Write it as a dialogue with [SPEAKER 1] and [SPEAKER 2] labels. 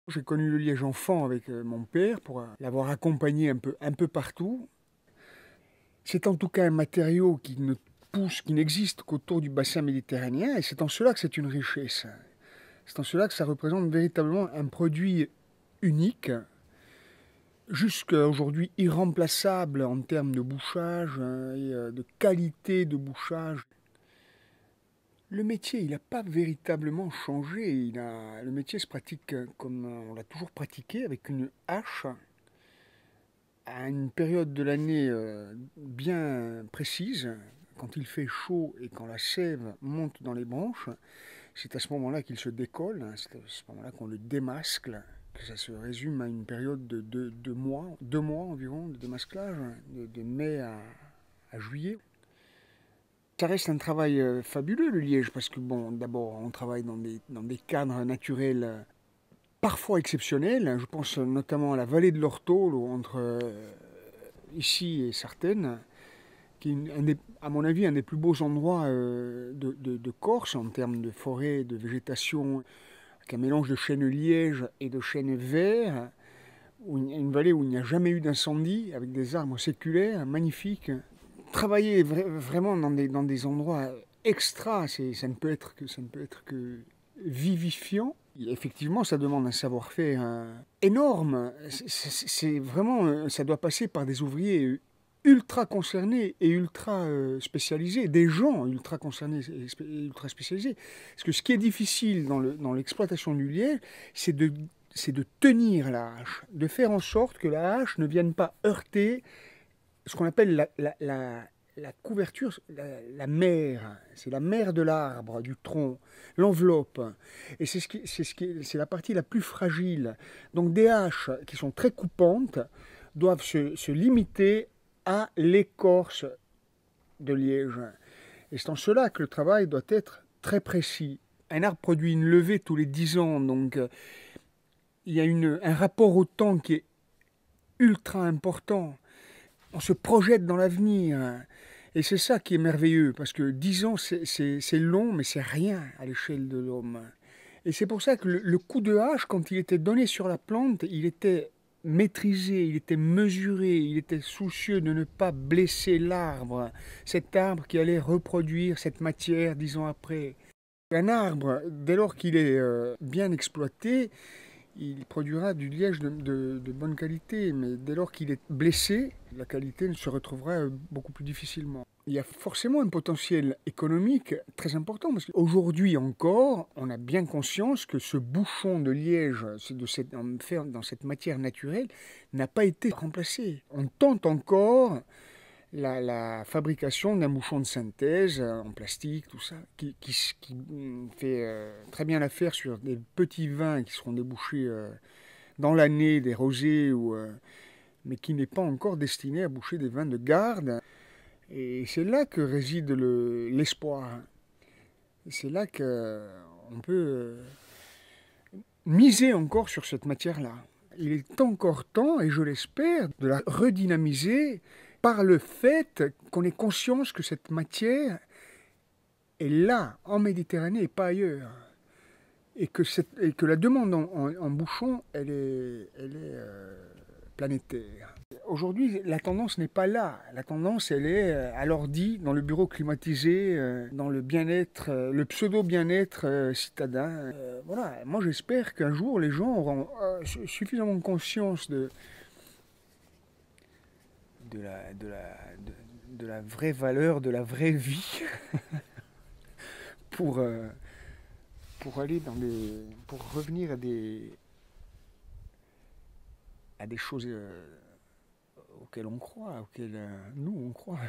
[SPEAKER 1] J'ai connu le liège enfant avec mon père pour l'avoir accompagné un peu partout. C'est en tout cas un matériau qui ne pousse, qui n'existe qu'autour du bassin méditerranéen et c'est en cela que c'est une richesse. C'est en cela que ça représente véritablement un produit unique, jusqu'à aujourd'hui irremplaçable en termes de bouchage et de qualité de bouchage. Le métier, il n'a pas véritablement changé. Le métier se pratique comme on l'a toujours pratiqué, avec une hache, à une période de l'année bien précise, quand il fait chaud et quand la sève monte dans les branches. C'est à ce moment-là qu'il se décolle, c'est à ce moment-là qu'on le démasque, que ça se résume à une période de 2 mois environ de démasquelage, de mai à juillet. Ça reste un travail fabuleux, le liège, parce que, bon, d'abord, on travaille dans des cadres naturels parfois exceptionnels. Je pense notamment à la vallée de l'Ortole, entre ici et Sartène, qui est, à mon avis, un des plus beaux endroits de Corse en termes de forêt, de végétation, avec un mélange de chênes liège et de chênes verts, une vallée où il n'y a jamais eu d'incendie, avec des arbres séculaires magnifiques. Travailler vraiment dans des endroits extra, ça ne peut être que vivifiant. Et effectivement, ça demande un savoir-faire énorme. C'est vraiment, ça doit passer par des ouvriers ultra concernés et ultra spécialisés, des gens ultra concernés et ultra spécialisés. Parce que ce qui est difficile dans l'exploitation du liège, c'est de tenir la hache, de faire en sorte que la hache ne vienne pas heurter ce qu'on appelle la couverture, la mère, c'est la mère de l'arbre, du tronc, l'enveloppe. Et c'est la partie la plus fragile. Donc des haches qui sont très coupantes doivent se limiter à l'écorce de liège. Et c'est en cela que le travail doit être très précis. Un arbre produit une levée tous les 10 ans, donc il y a un rapport au temps qui est ultra important. On se projette dans l'avenir. Et c'est ça qui est merveilleux, parce que 10 ans, c'est long, mais c'est rien à l'échelle de l'homme. Et c'est pour ça que le coup de hache, quand il était donné sur la plante, il était maîtrisé, il était mesuré, il était soucieux de ne pas blesser l'arbre, cet arbre qui allait reproduire cette matière 10 ans après. Un arbre, dès lors qu'il est bien exploité, il produira du liège de bonne qualité, mais dès lors qu'il est blessé, la qualité se retrouvera beaucoup plus difficilement. Il y a forcément un potentiel économique très important, parce qu'aujourd'hui encore, on a bien conscience que ce bouchon de liège fait dans cette matière naturelle n'a pas été remplacé. On tente encore la fabrication d'un bouchon de synthèse en plastique, tout ça, qui fait très bien l'affaire sur des petits vins qui seront débouchés dans l'année, des rosés, mais qui n'est pas encore destiné à boucher des vins de garde. Et c'est là que réside l'espoir. C'est là qu'on peut miser encore sur cette matière-là. Il est encore temps, et je l'espère, de la redynamiser par le fait qu'on ait conscience que cette matière est là, en Méditerranée et pas ailleurs. Et que la demande en bouchon, elle est planétaire. Aujourd'hui, la tendance n'est pas là. La tendance, elle est à l'ordi, dans le bureau climatisé, dans le bien-être, le pseudo-bien-être citadin. Voilà. Moi, j'espère qu'un jour, les gens auront suffisamment conscience de la vraie valeur, de la vraie vie, pour aller pour revenir à des choses auxquelles on croit, auxquelles nous on croit.